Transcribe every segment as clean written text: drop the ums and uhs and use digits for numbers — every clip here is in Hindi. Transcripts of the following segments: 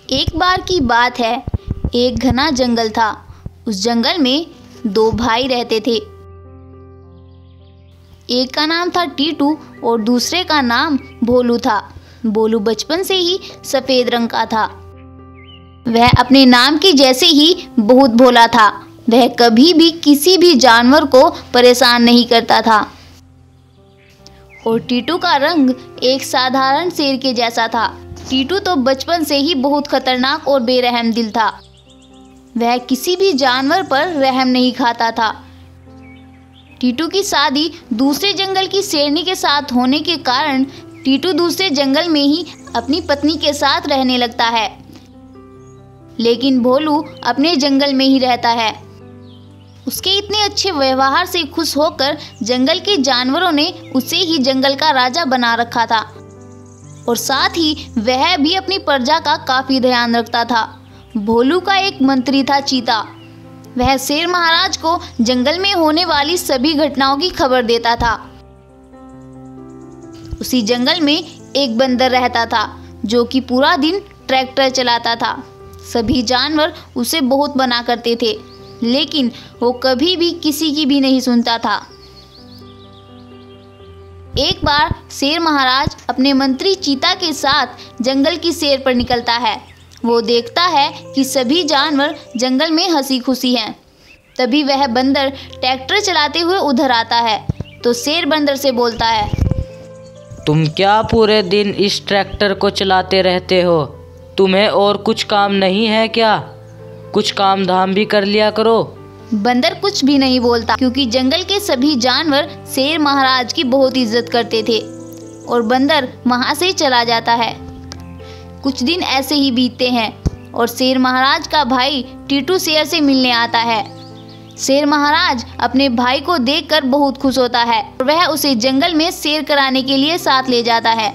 एक बार की बात है, एक घना जंगल था। उस जंगल में दो भाई रहते थे। एक का नाम था टीटू और दूसरे का नाम भोलू था। भोलू बचपन से ही सफेद रंग का था। वह अपने नाम के जैसे ही बहुत भोला था। वह कभी भी किसी भी जानवर को परेशान नहीं करता था। और टीटू का रंग एक साधारण शेर के जैसा था। टीटू तो बचपन से ही बहुत खतरनाक और बेरहम दिल था। वह किसी भी जानवर पर रहम नहीं खाता था। टीटू की शादी दूसरे जंगल की शेरनी के साथ होने के कारण टीटू दूसरे जंगल में ही अपनी पत्नी के साथ रहने लगता है। लेकिन भोलू अपने जंगल में ही रहता है। उसके इतने अच्छे व्यवहार से खुश होकर जंगल के जानवरों ने उसे ही जंगल का राजा बना रखा था। और साथ ही वह भी अपनी प्रजा का काफी ध्यान रखता था। भोलू का एक मंत्री था चीता। वह शेर महाराज को जंगल में होने वाली सभी घटनाओं की खबर देता था। उसी जंगल में एक बंदर रहता था जो कि पूरा दिन ट्रैक्टर चलाता था। सभी जानवर उसे बहुत मना करते थे, लेकिन वो कभी भी किसी की भी नहीं सुनता था। एक बार शेर महाराज अपने मंत्री चीता के साथ जंगल की सैर पर निकलता है। वो देखता है कि सभी जानवर जंगल में हंसी खुशी हैं। तभी वह बंदर ट्रैक्टर चलाते हुए उधर आता है तो शेर बंदर से बोलता है, तुम क्या पूरे दिन इस ट्रैक्टर को चलाते रहते हो? तुम्हें और कुछ काम नहीं है क्या? कुछ काम धाम भी कर लिया करो। बंदर कुछ भी नहीं बोलता, क्योंकि जंगल के सभी जानवर शेर महाराज की बहुत इज्जत करते थे। और बंदर वहां से चला जाता है। कुछ दिन ऐसे ही बीतते हैं और शेर महाराज का भाई टीटू शेर से मिलने आता है। शेर महाराज अपने भाई को देखकर बहुत खुश होता है और वह उसे जंगल में सैर कराने के लिए साथ ले जाता है।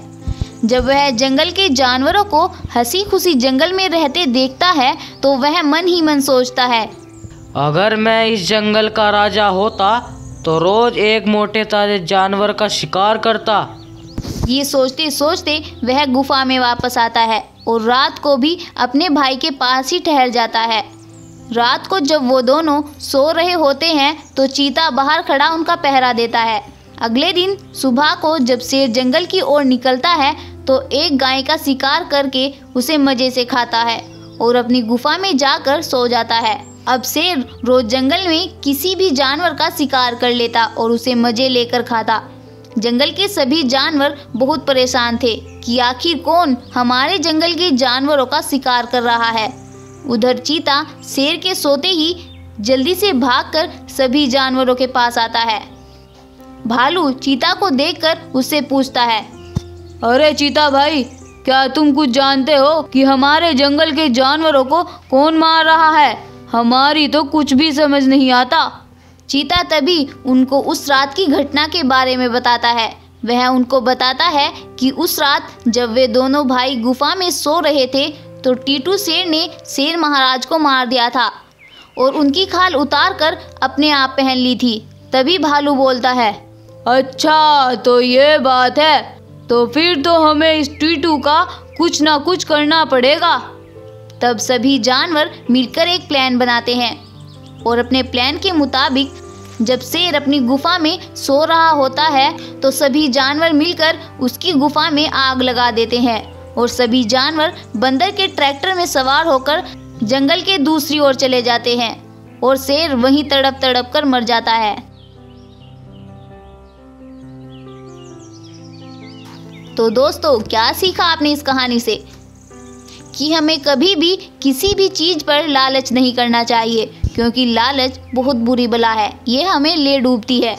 जब वह जंगल के जानवरों को हंसी खुशी जंगल में रहते देखता है तो वह मन ही मन सोचता है, अगर मैं इस जंगल का राजा होता तो रोज एक मोटे ताजे जानवर का शिकार करता। ये सोचते सोचते वह गुफा में वापस आता है और रात को भी अपने भाई के पास ही ठहर जाता है। रात को जब वो दोनों सो रहे होते हैं तो चीता बाहर खड़ा उनका पहरा देता है। अगले दिन सुबह को जब शेर जंगल की ओर निकलता है तो एक गाय का शिकार करके उसे मजे से खाता है और अपनी गुफा में जाकर सो जाता है। अब शेर रोज जंगल में किसी भी जानवर का शिकार कर लेता और उसे मजे लेकर खाता। जंगल के सभी जानवर बहुत परेशान थे कि आखिर कौन हमारे जंगल के जानवरों का शिकार कर रहा है। उधर चीता शेर के सोते ही जल्दी से भागकर सभी जानवरों के पास आता है। भालू चीता को देखकर उससे पूछता है, अरे चीता भाई, क्या तुम कुछ जानते हो कि हमारे जंगल के जानवरों को कौन मार रहा है? हमारी तो कुछ भी समझ नहीं आता। चीता तभी उनको उस रात की घटना के बारे में बताता है। वह उनको बताता है कि उस रात जब वे दोनों भाई गुफा में सो रहे थे तो टीटू शेर ने शेर महाराज को मार दिया था और उनकी खाल उतार कर अपने आप पहन ली थी। तभी भालू बोलता है, अच्छा तो ये बात है, तो फिर तो हमें इस टीटू का कुछ ना कुछ करना पड़ेगा। तब सभी जानवर मिलकर एक प्लान बनाते हैं और अपने प्लान के मुताबिक जब शेर अपनी गुफा में सो रहा होता है तो सभी जानवर मिलकर उसकी गुफा में आग लगा देते हैं और सभी जानवर बंदर के ट्रैक्टर में सवार होकर जंगल के दूसरी ओर चले जाते हैं और शेर वहीं तड़प तड़प कर मर जाता है। तो दोस्तों, क्या सीखा आपने इस कहानी से? कि हमें कभी भी किसी भी चीज पर लालच नहीं करना चाहिए, क्योंकि लालच बहुत बुरी बला है। ये हमें ले डूबती है।